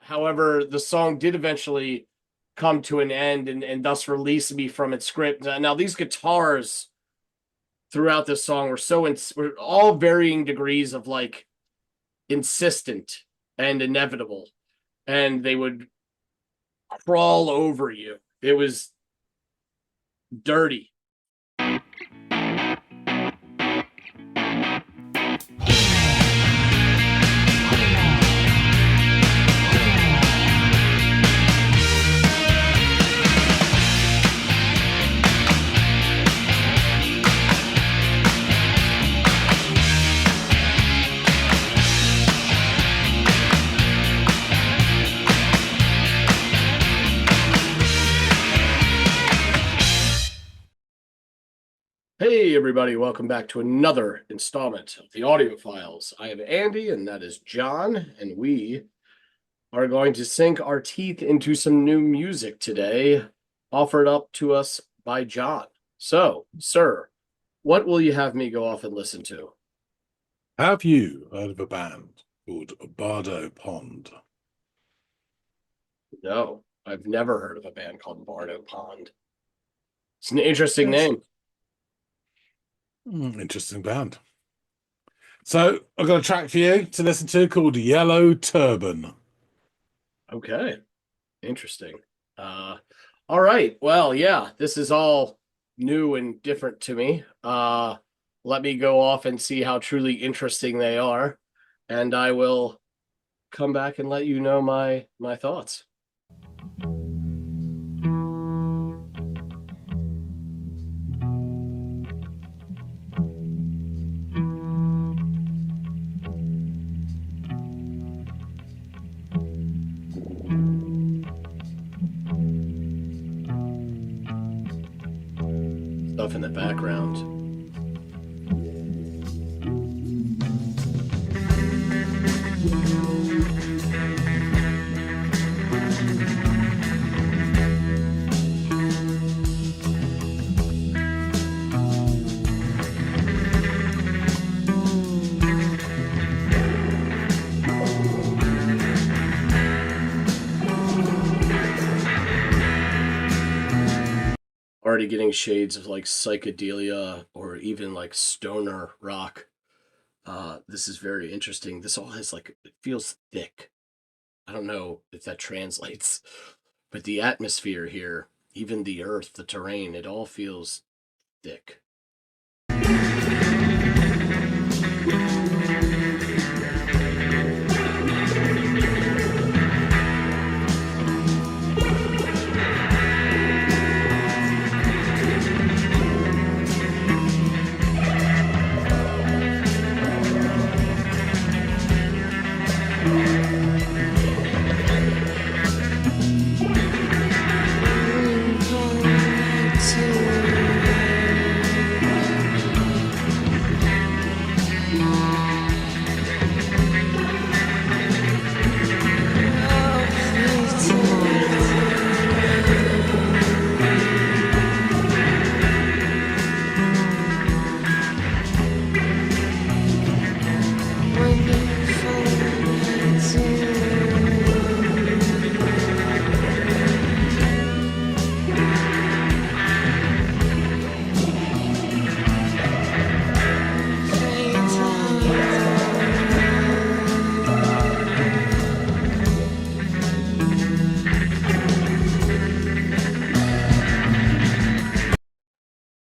However, the song did eventually come to an end and thus release me from its script. Now, these guitars throughout this song were all varying degrees of like insistent and inevitable, and they would crawl over you. It was dirty. Hey, everybody, welcome back to another installment of the Audiophiles. I am Andy, and that is John, and we are going to sink our teeth into some new music today, offered up to us by John. So, sir, what will you have me go off and listen to? Have you heard of a band called Bardo Pond? No, I've never heard of a band called Bardo Pond. It's an interesting Yes. name. Interesting band. So I've got a track for you to listen to called Yellow Turban. Okay, interesting. Uh, all right. Well, yeah, this is all new and different to me. Let me go off and see how truly interesting they are, and I will come back and let you know my thoughts. Stuff in the background. Already getting shades of like psychedelia or even like stoner rock. This is very interesting. This all has like, it feels thick. I don't know if that translates, but the atmosphere here, even the earth, the terrain, it all feels thick.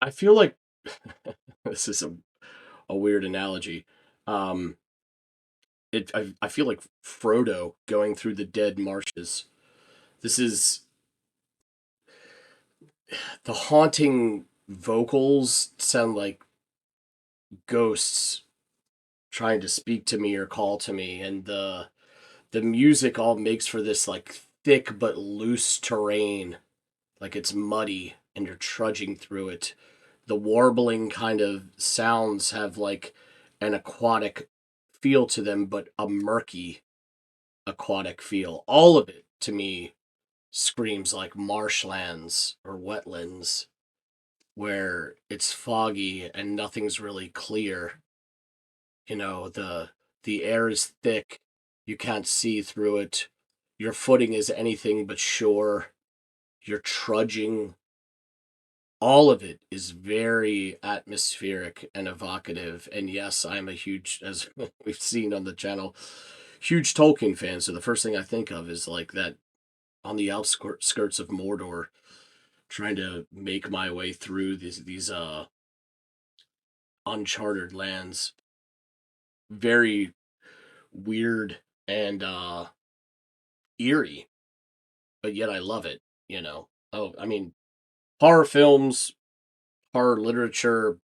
I feel like this is a weird analogy. Um, I feel like Frodo going through the dead marshes. This is the haunting vocals sound like ghosts trying to speak to me or call to me, and the music all makes for this like thick but loose terrain, like it's muddy and you're trudging through it. The warbling kind of sounds have like an aquatic feel to them, but a murky aquatic feel. All of it to me screams like marshlands or wetlands where it's foggy and nothing's really clear. You know, the air is thick, you can't see through it. Your footing is anything but sure. You're trudging. All of it is very atmospheric and evocative. And yes, I'm a huge, as we've seen on the channel, huge Tolkien fan. So the first thing I think of is like that on the outskirts of Mordor, trying to make my way through these uncharted lands. Very weird and eerie, but yet I love it, you know. Oh, I mean, horror films, horror literature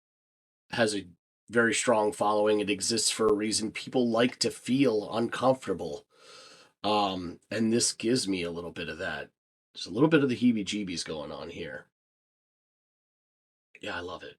has a very strong following. It exists for a reason. People like to feel uncomfortable. And this gives me a little bit of that. There's a little bit of the heebie-jeebies going on here. Yeah, I love it.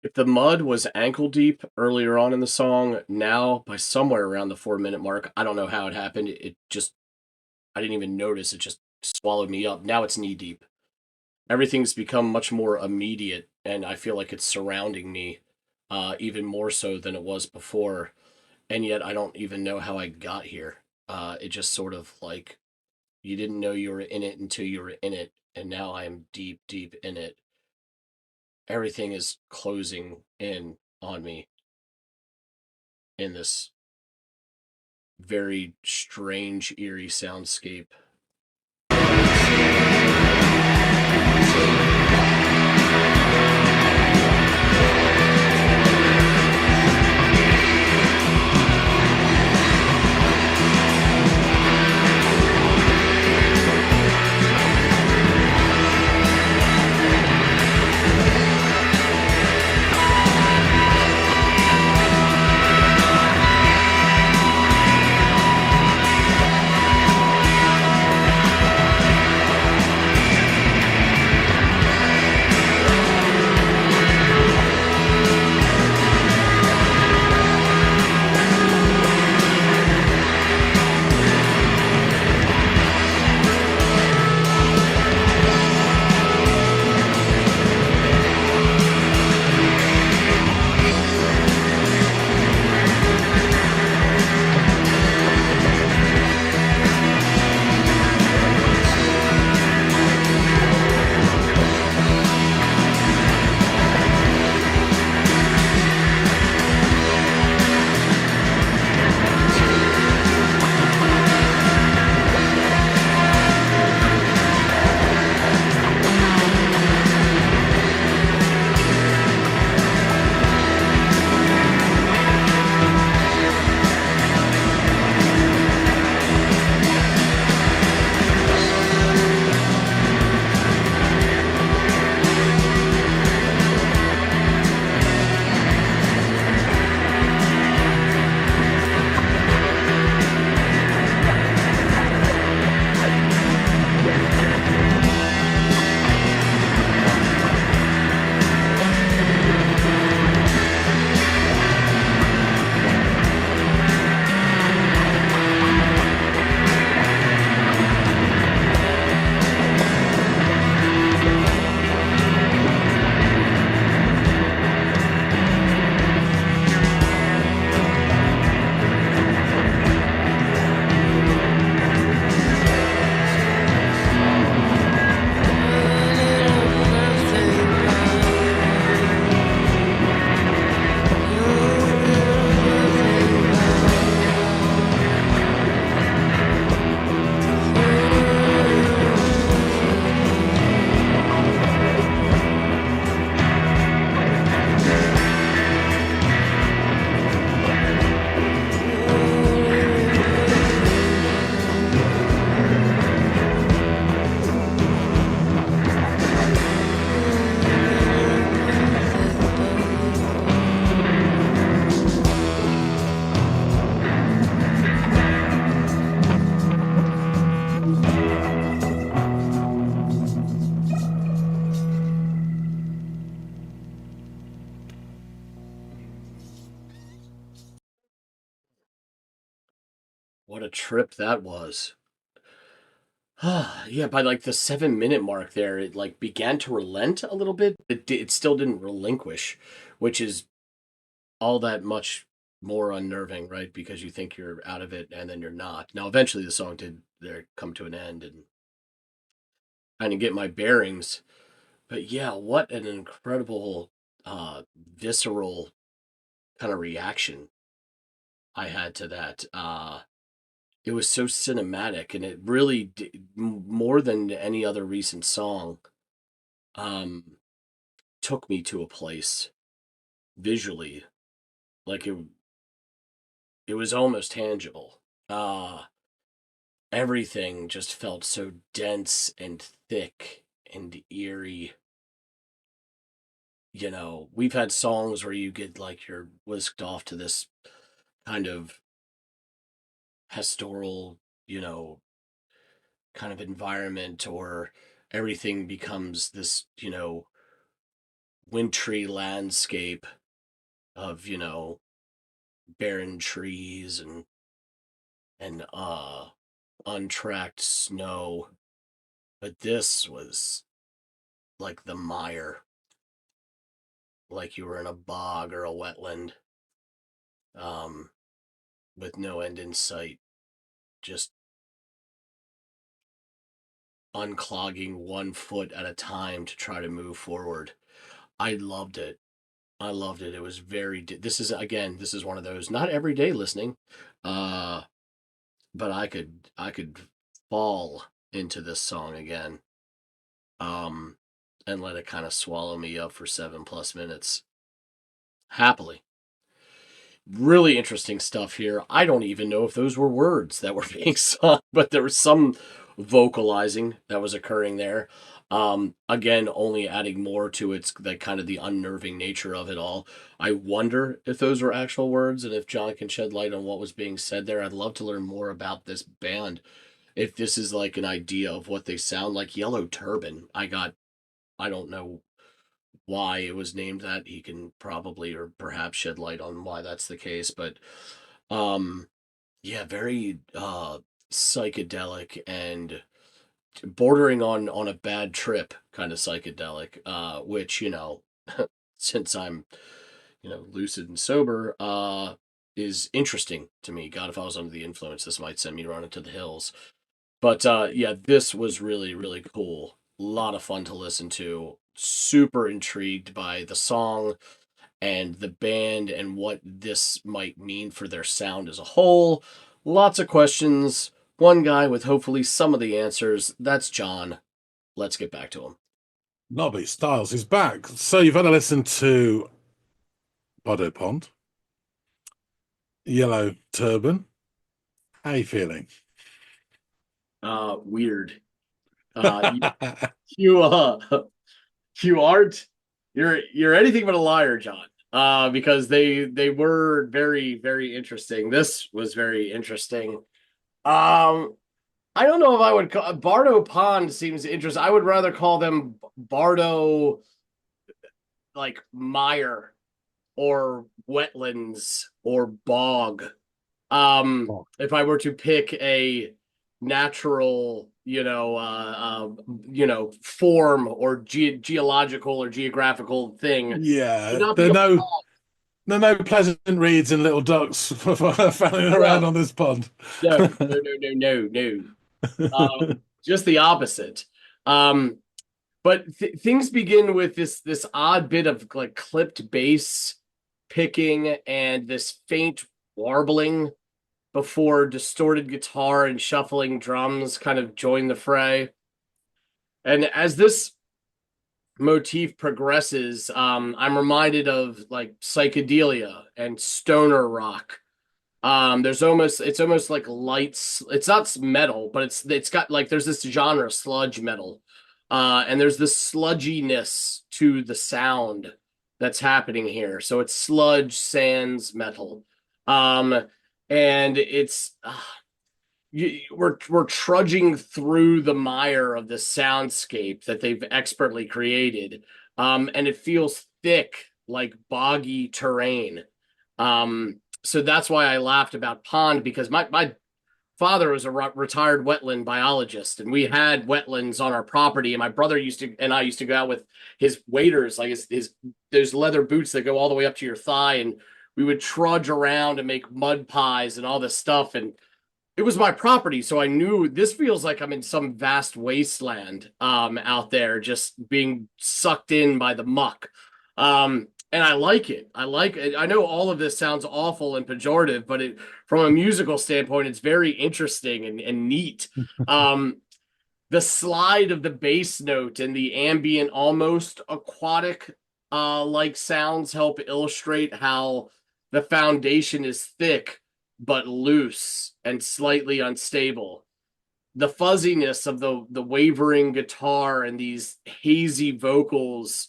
If the mud was ankle deep earlier on in the song, now by somewhere around the 4 minute mark, I don't know how it happened. It just, I didn't even notice. It just swallowed me up. Now it's knee deep. Everything's become much more immediate, and I feel like it's surrounding me even more so than it was before. And yet I don't even know how I got here. It just sort of like you didn't know you were in it until you were in it, and now I am deep, deep in it. Everything is closing in on me in this very strange, eerie soundscape. What a trip that was. Yeah, by like the 7 minute mark there, it like began to relent a little bit. It still didn't relinquish, which is all that much more unnerving, right? Because you think you're out of it and then you're not. Now, eventually the song did there come to an end and kind of get my bearings. But yeah, what an incredible, visceral kind of reaction I had to that. It was so cinematic and it really more than any other recent song, um, took me to a place visually, like it was almost tangible. Everything just felt so dense and thick and eerie. We've had songs where you get like you're whisked off to this kind of pastoral, you know, kind of environment, or everything becomes this, wintry landscape of, barren trees and untracked snow. But this was like the mire, like you were in a bog or a wetland, um, with no end in sight, just unclogging one foot at a time to try to move forward. I loved it. I loved it. It was this is again, this is one of those not everyday listening, uh, but I could fall into this song again, um, and let it kind of swallow me up for 7+ minutes happily. Really interesting stuff here. I don't even know if those were words that were being sung, but there was some vocalizing that was occurring there. Again, only adding more to its the kind of the unnerving nature of it all. I wonder if those were actual words and if John can shed light on what was being said there. I'd love to learn more about this band. If this is like an idea of what they sound like. Yellow Turban. I don't know why it was named that. He can probably or perhaps shed light on why that's the case, but um yeah, very psychedelic and bordering on a bad trip kind of psychedelic, which, since I'm, lucid and sober, is interesting to me. God, if I was under the influence, this might send me running to the hills. But yeah, this was really, really cool. A lot of fun to listen to. Super intrigued by the song and the band and what this might mean for their sound as a whole. Lots of questions. One guy with hopefully some of the answers. That's John. Let's get back to him. Nobby Styles is back. So you've had to listen to Bardo Pond, Yellow Turban. How you feeling? Weird. You, you you aren't you're anything but a liar, John. Because they were very, very interesting. This was very interesting. Um, I don't know if I would call Bardo Pond seems interesting. I would rather call them Bardo like mire or wetlands or bog. If I were to pick a natural, form or geological or geographical thing, would Yeah, not be there a are no pond. no pleasant reeds and little ducks fanning around No, on this pond. no, no, no, no, no, no. Just the opposite. Um, but things begin with this odd bit of like clipped bass picking and this faint warbling before distorted guitar and shuffling drums kind of join the fray. And as this motif progresses, I'm reminded of like psychedelia and stoner rock. It's almost like lights. It's not metal, but it's got like there's this genre sludge metal, and there's this sludginess to the sound that's happening here. So it's sludge, sands, metal, um, and we're trudging through the mire of the soundscape that they've expertly created, and it feels thick like boggy terrain. So that's why I laughed about pond because my father was a retired wetland biologist, and we had wetlands on our property. And my brother used to, and I used to go out with his waders, like his those leather boots that go all the way up to your thigh, and we would trudge around and make mud pies and all this stuff. And it was my property, so I knew this feels like I'm in some vast wasteland out there, just being sucked in by the muck. And I like it. I like it. I know all of this sounds awful and pejorative, but from a musical standpoint, it's very interesting and neat. Um, the slide of the bass note and the ambient, almost aquatic like sounds help illustrate how the foundation is thick but loose and slightly unstable. The fuzziness of the wavering guitar and these hazy vocals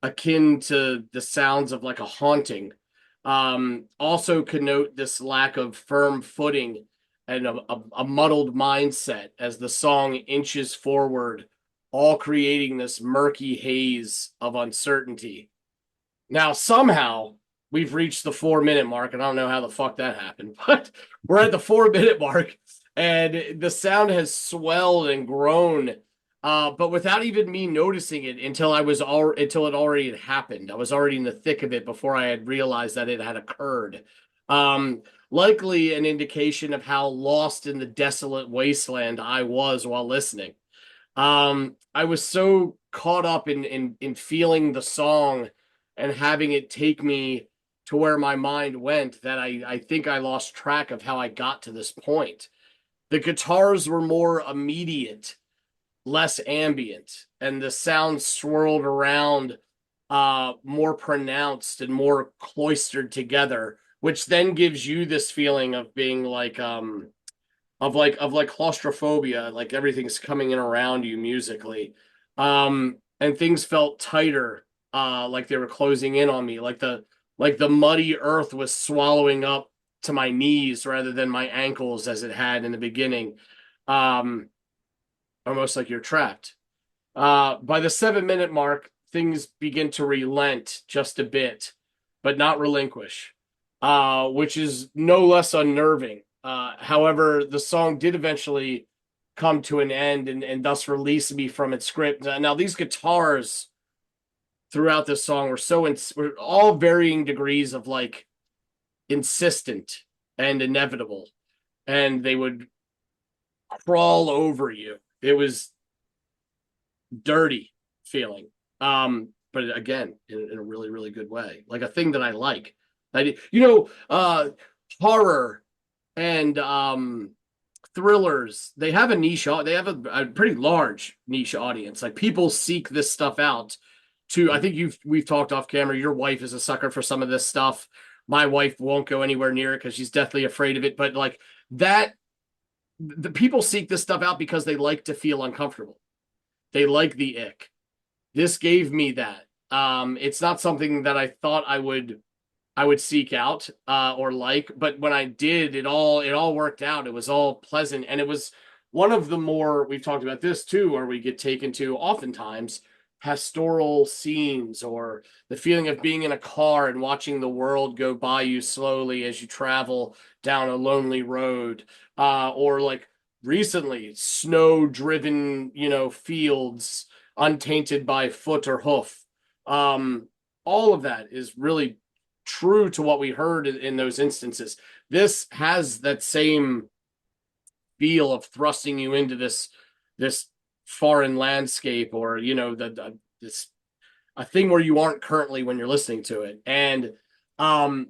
akin to the sounds of like a haunting also connote this lack of firm footing and a muddled mindset as the song inches forward, all creating this murky haze of uncertainty. Now, somehow, we've reached the 4 minute mark, and I don't know how the fuck that happened, but we're at the 4 minute mark, and the sound has swelled and grown, but without even me noticing it until it already had happened. I was already in the thick of it before I had realized that it had occurred. Likely an indication of how lost in the desolate wasteland I was while listening. I was so caught up in feeling the song and having it take me to where my mind went that I think I lost track of how I got to this point. The guitars were more immediate, less ambient, and the sounds swirled around more pronounced and more cloistered together, which then gives you this feeling of being like of like claustrophobia, like everything's coming in around you musically. And things felt tighter, like they were closing in on me, like the muddy earth was swallowing up to my knees rather than my ankles as it had in the beginning. Um, Almost like you're trapped. By the 7 minute mark, things begin to relent just a bit, but not relinquish, which is no less unnerving. However, the song did eventually come to an end and thus release me from its script. Now, these guitars throughout this song were all varying degrees of like insistent and inevitable, and they would crawl over you. It was dirty feeling. But again, in a really, really good way, like a thing that I like. Horror and thrillers, they have a niche. They have a pretty large niche audience. Like people seek this stuff out. I think we've talked off camera. Your wife is a sucker for some of this stuff. My wife won't go anywhere near it because she's deathly afraid of it. But like that, the people seek this stuff out because they like to feel uncomfortable. They like the ick. This gave me that. It's not something that I thought I would seek out or like, but when I did, it all worked out. It was all pleasant, and it was one of the more, we've talked about this too, where we get taken to oftentimes pastoral scenes, or the feeling of being in a car and watching the world go by you slowly as you travel down a lonely road, or like recently snow driven fields untainted by foot or hoof. All of that is really true to what we heard in those instances. This has that same feel of thrusting you into this foreign landscape, or this a thing where you aren't currently when you're listening to it. And um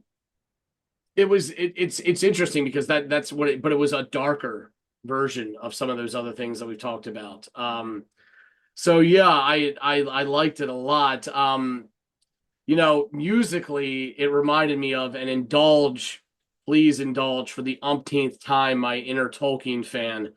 it's interesting because that's what it, but it was a darker version of some of those other things that we've talked about. So yeah, I liked it a lot. Musically, it reminded me of, and please indulge for the umpteenth time, my inner Tolkien fan.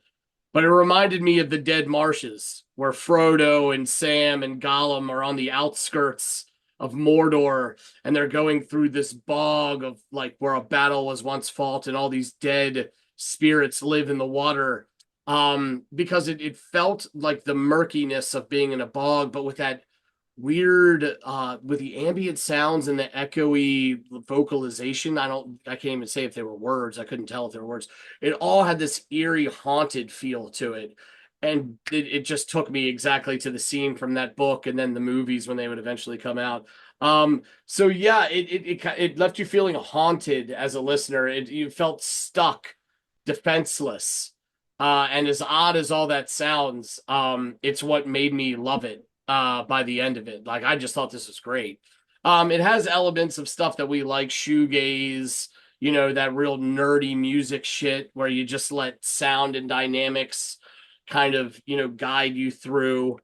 But it reminded me of the Dead Marshes, where Frodo and Sam and Gollum are on the outskirts of Mordor, and they're going through this bog of like where a battle was once fought, and all these dead spirits live in the water. Because it felt like the murkiness of being in a bog, but with that weird with the ambient sounds and the echoey vocalization. I can't even say if they were words. I couldn't tell if they were words. It all had this eerie haunted feel to it. And it just took me exactly to the scene from that book and then the movies when they would eventually come out. So yeah, it left you feeling haunted as a listener. You felt stuck, defenseless. And as odd as all that sounds, it's what made me love it by the end of it. Like I just thought this was great. It has elements of stuff that we like, shoegaze, that real nerdy music shit where you just let sound and dynamics kind of, guide you through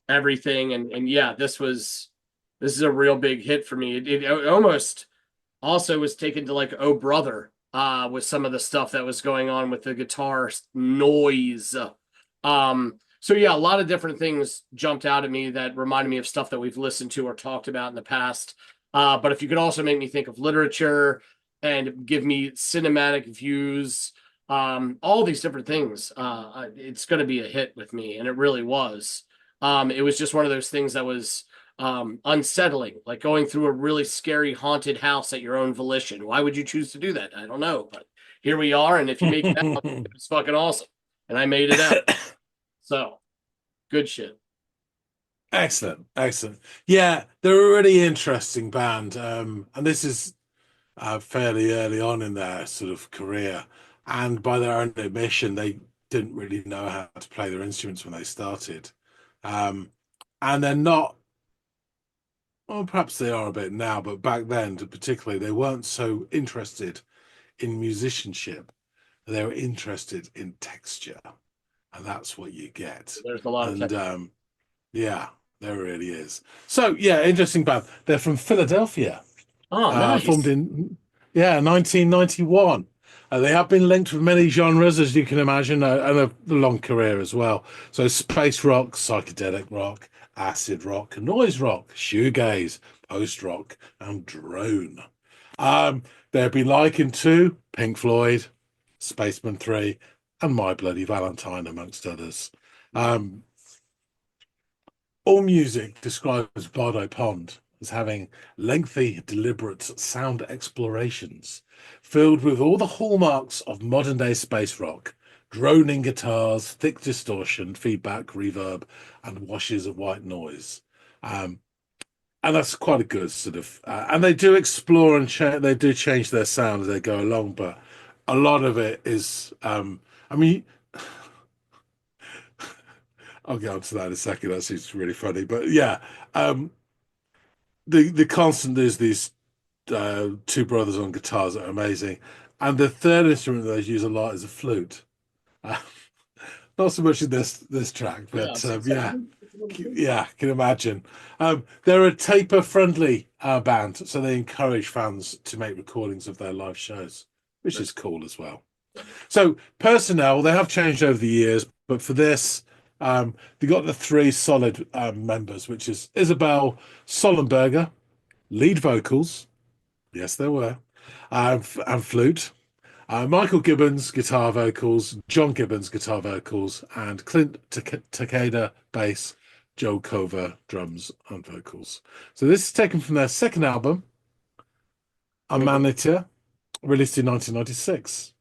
everything. And yeah, this is a real big hit for me. It almost also was taken to like Oh Brother with some of the stuff that was going on with the guitar noise. So yeah, a lot of different things jumped out at me that reminded me of stuff that we've listened to or talked about in the past. But if you could also make me think of literature and give me cinematic views, all these different things, it's going to be a hit with me, and it really was. It was just one of those things that was unsettling, like going through a really scary haunted house at your own volition. Why would you choose to do that? I don't know, but here we are, and if you make it out, it's fucking awesome. And I made it out. So good shit. Excellent, excellent. Yeah, they're a really interesting band, and this is fairly early on in their sort of career. And by their own admission, they didn't really know how to play their instruments when they started. Um, and they're not, well, perhaps they are a bit now, but back then, particularly, they weren't so interested in musicianship. They were interested in texture, and that's what you get. There's a lot of And tech. yeah, there really is. So yeah, interesting band. They're from Philadelphia, Oh, formed nice. in 1991. They have been linked with many genres, as you can imagine, and a long career as well. So space rock, psychedelic rock, acid rock, noise rock, shoegaze, post rock, and drone. They've been likened to Pink Floyd, Spaceman 3, and My Bloody Valentine, amongst others. Um, AllMusic describes Bardo Pond as having lengthy, deliberate sound explorations filled with all the hallmarks of modern day space rock, droning guitars, thick distortion, feedback, reverb, and washes of white noise. Um, and that's quite a good sort of, and they do explore and they do change their sound as they go along, but a lot of it is, I mean, I'll get onto that in a second. That seems really funny, but yeah, um, the constant is these two brothers on guitars that are amazing, and the third instrument that they use a lot is a flute. Uh, Not so much in this track, Yeah, but it's like, yeah, yeah, can imagine. They're a taper-friendly band, so they encourage fans to make recordings of their live shows, which is cool as well. So personnel, they have changed over the years, but for this, they got the three solid members, which is Isabel Sollenberger, lead vocals. Yes, there were. And flute. Michael Gibbons, guitar vocals. John Gibbons, guitar vocals. And Clint Takeda, bass. Joe Cover, drums and vocals. So this is taken from their second album, Mhm. Amanita, released in 1996.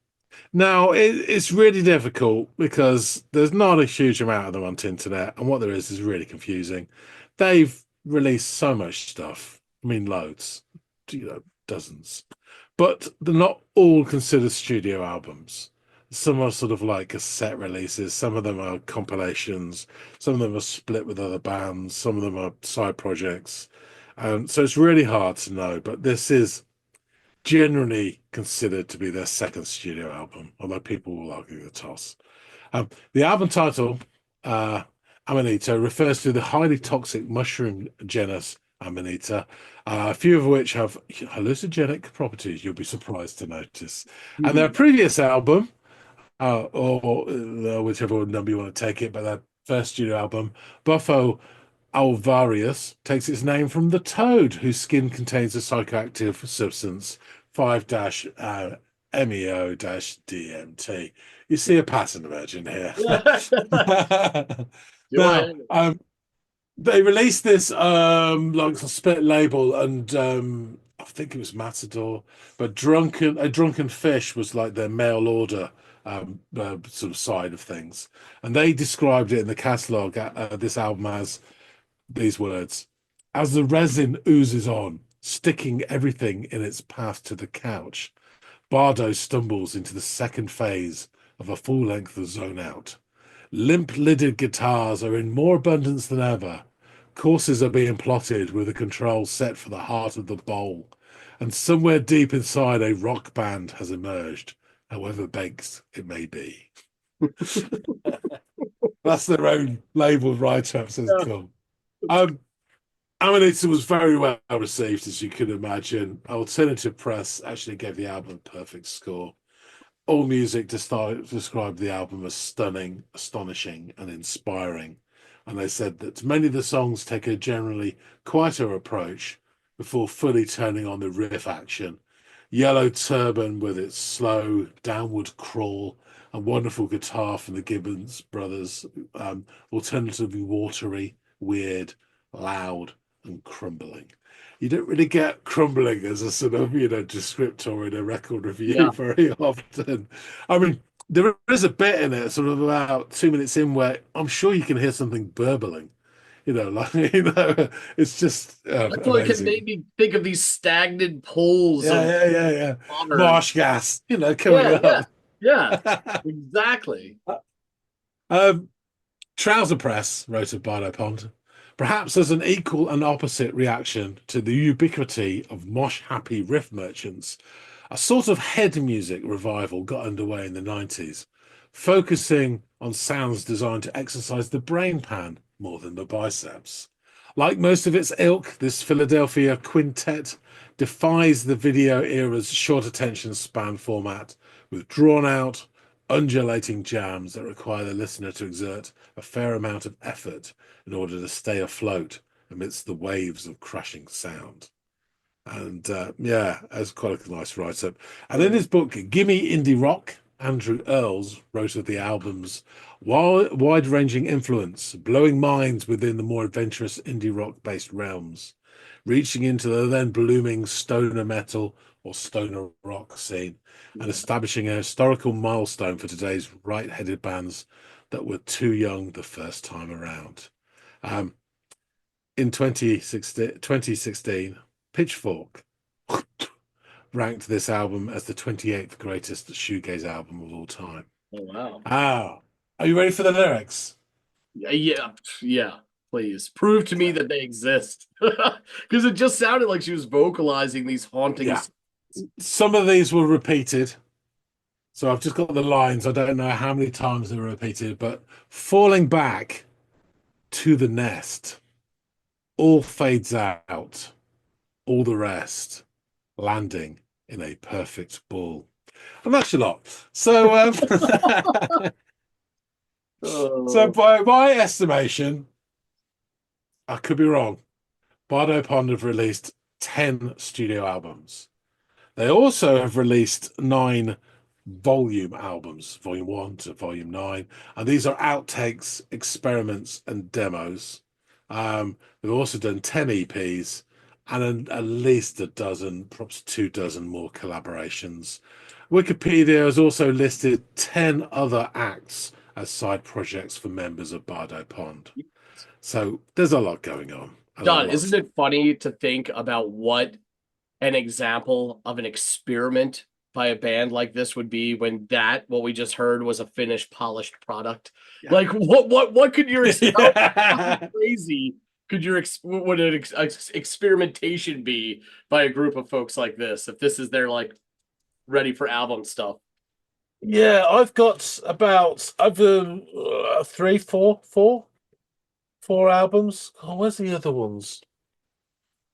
Now, it's really difficult because there's not a huge amount of them on internet, and what there is really confusing. They've released so much stuff. I mean, loads, dozens, but they're not all considered studio albums. Some are sort of like set releases, some of them are compilations, some of them are split with other bands, some of them are side projects. So it's really hard to know, but this is generally considered to be their second studio album, although people will argue the toss. The album title, Amanita, refers to the highly toxic mushroom genus Amanita, a few of which have hallucinogenic properties, you'll be surprised to notice. And their Mhm. previous album, or whichever number you want to take it, but their first studio album, Buffo Alvarius, takes its name from the toad, whose skin contains a psychoactive substance 5-MeO-DMT. You see a pattern emerging here. Do I? Now, They released this like a split label, and I think it was Matador, but Drunken Fish was like their mail order sort of side of things, and they described it in the catalog this album as these words: as the resin oozes on, sticking everything in its path to the couch, Bardo stumbles into the second phase of a full length of Zone Out. Limp-lidded guitars are in more abundance than ever. Courses are being plotted with the controls set for the heart of the bowl. And somewhere deep inside, a rock band has emerged, however baked it may be. That's their own label write-up, so it's Yeah. cool. Um, Amanita was very well received, as you can imagine. Alternative Press actually gave the album a perfect score. All Music described the album as stunning, astonishing, and inspiring. And they said that many of the songs take a generally quieter approach before fully turning on the riff action. Yellow Turban, with its slow downward crawl and wonderful guitar from the Gibbons brothers, alternatively watery, weird, loud, and crumbling. You don't really get crumbling as a sort of, descriptor in a record review Yeah. very often. I mean, there is a bit in it, sort of about 2 minutes in, where I'm sure you can hear something burbling. Like it's just That's what can make amazing. me think of these stagnant pools Yeah, of yeah, yeah, yeah. water. Marsh gas, coming Yeah, up. yeah, yeah. Exactly. um, Trouser Press wrote of Bardo Pond, perhaps as an equal and opposite reaction to the ubiquity of mosh-happy riff merchants. A sort of head music revival got underway in the 90s, focusing on sounds designed to exercise the brain pan more than the biceps. Like most of its ilk, this Philadelphia quintet defies the video era's short attention span format with drawn out, undulating jams that require the listener to exert a fair amount of effort in order to stay afloat amidst the waves of crashing sound. And yeah, that's quite a nice write up. And in Mhm. his book, Gimme Indie Rock, Andrew Earls wrote of the album's wide ranging influence, blowing minds within the more adventurous indie rock based realms, reaching into the then blooming stoner metal or stoner rock scene, and Yeah. establishing a historical milestone for today's right headed bands that were too young the first time around. Um, in 2016, Pitchfork ranked this album as the 28th greatest shoegaze album of all time. Oh wow. Ah, are you ready for the lyrics? Yeah, yeah, yeah. Please prove to me Okay. that they exist, because it just sounded like she was vocalizing these haunting. Yeah, some of these were repeated. So I've just got the lines. I don't know how many times they were repeated, but falling back to the nest, all fades out, all the rest, landing in a perfect ball. And that's a lot. So, so Oh, by my estimation, I could be wrong. Bardo Pond have released 10 studio albums. They also have released 9 volume albums, volume 1 to volume 9. And these are outtakes, experiments, and demos. They've also done 10 EPs and at least a dozen, perhaps 2 dozen more collaborations. Wikipedia has also listed 10 other acts as side projects for members of Bardo Pond. So there's a lot going on and a John, lot. isn't it funny to think about what an example of an experiment by a band like this would be when that what we just heard was a finished, polished product? Yeah. Like, what could your how fucking Yeah. crazy could your would an experimentation be by a group of folks like this if this is their like ready for album stuff? Yeah, I've got about over three, four albums. Oh, where's the other ones?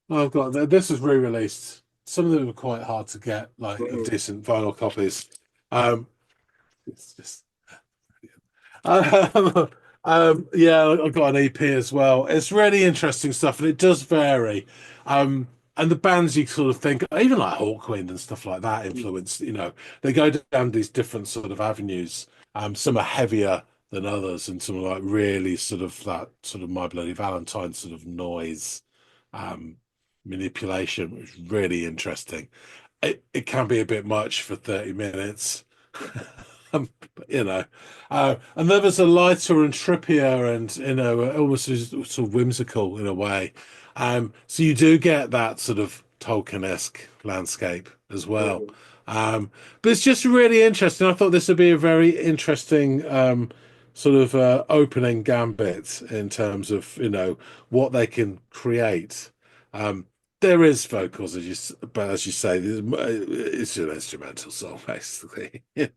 Oh, I've got this was re-released. Some of them are quite hard to get, like of Mhm. decent vinyl copies. Um, it's just um, yeah, I've got an EP as well. It's really interesting stuff, and it does vary. And the bands you sort of think, even like Hawkwind and stuff like that, influence. They go down these different sort of avenues. Some are heavier, than others, and some like really sort of that sort of My Bloody Valentine sort of noise um, manipulation, which is really interesting. It can be a bit much for 30 minutes. You know, and there was a lighter and trippier and almost sort of whimsical in a way. So you do get that sort of Tolkien-esque landscape as well. Mhm. But it's just really interesting. I thought this would be a very interesting sort of opening gambit in terms of what they can create. Um, there is vocals, but as you say, it's an instrumental song basically, Yeah.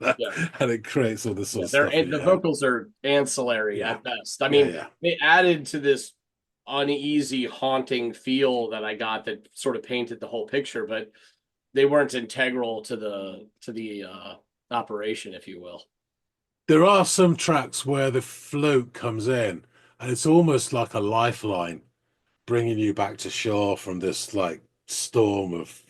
and it creates all this sort Yeah, of stuff in the your head. vocals are ancillary Yeah, at best. I yeah, mean, yeah. they added to this uneasy, haunting feel that I got that sort of painted the whole picture, but they weren't integral to the operation, if you will. There are some tracks where the flute comes in, and it's almost like a lifeline, bringing you back to shore from this like storm of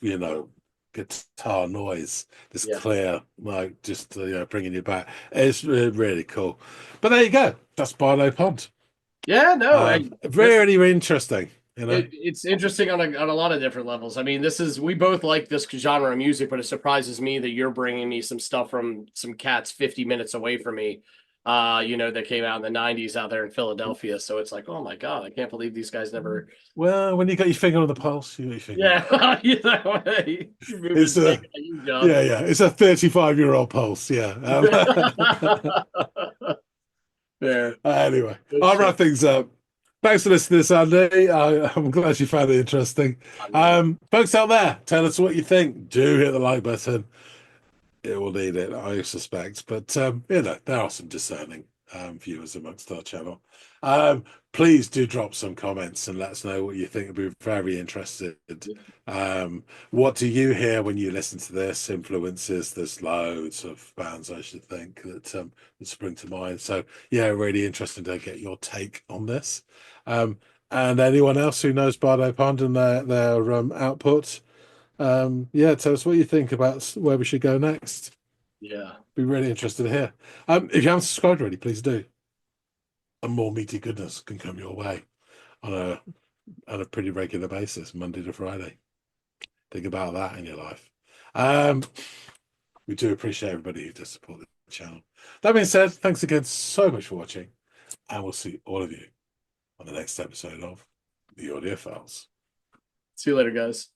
guitar noise, this Yeah. clear like just bringing you back. It's really cool. But there you go, that's Bardo Pond. Yeah, no, this Very interesting, you know. it's interesting on a lot of different levels. I mean, this is we both like this genre of music, but it surprises me that you're bringing me some stuff from some cats 50 minutes away from me. That came out in the 90s out there in Philadelphia. So it's like, oh my God, I can't believe these guys never. Well, when you got your finger on the pulse, you got your finger on the pulse. Yeah, you're moving It's stick a like you, John. Yeah, it's a 35-year-old pulse. Yeah. Fair. Anyway, Good I'll shit. wrap things up. Thanks for listening to this, Andy. I'm glad you found it interesting. Folks out there, tell us what you think. Do hit the like button. It will need it, I suspect. But there are some discerning viewers amongst our channel. Please do drop some comments and let us know what you think. We'd be very interested. What do you hear when you listen to this? Influences? There's loads of bands I should think that spring to mind. So yeah, really interesting to get your take on this. And anyone else who knows Bardo Pond and their output. Yeah, tell us what you think about where we should go next. Yeah. Be really interested to hear. If you haven't subscribed already, please do. And more meaty goodness can come your way on a pretty regular basis, Monday to Friday. Think about that in your life. Um, we do appreciate everybody who does support the channel. That being said, thanks again so much for watching, and we'll see all of you on the next episode of the Audiophiles. See you later, guys.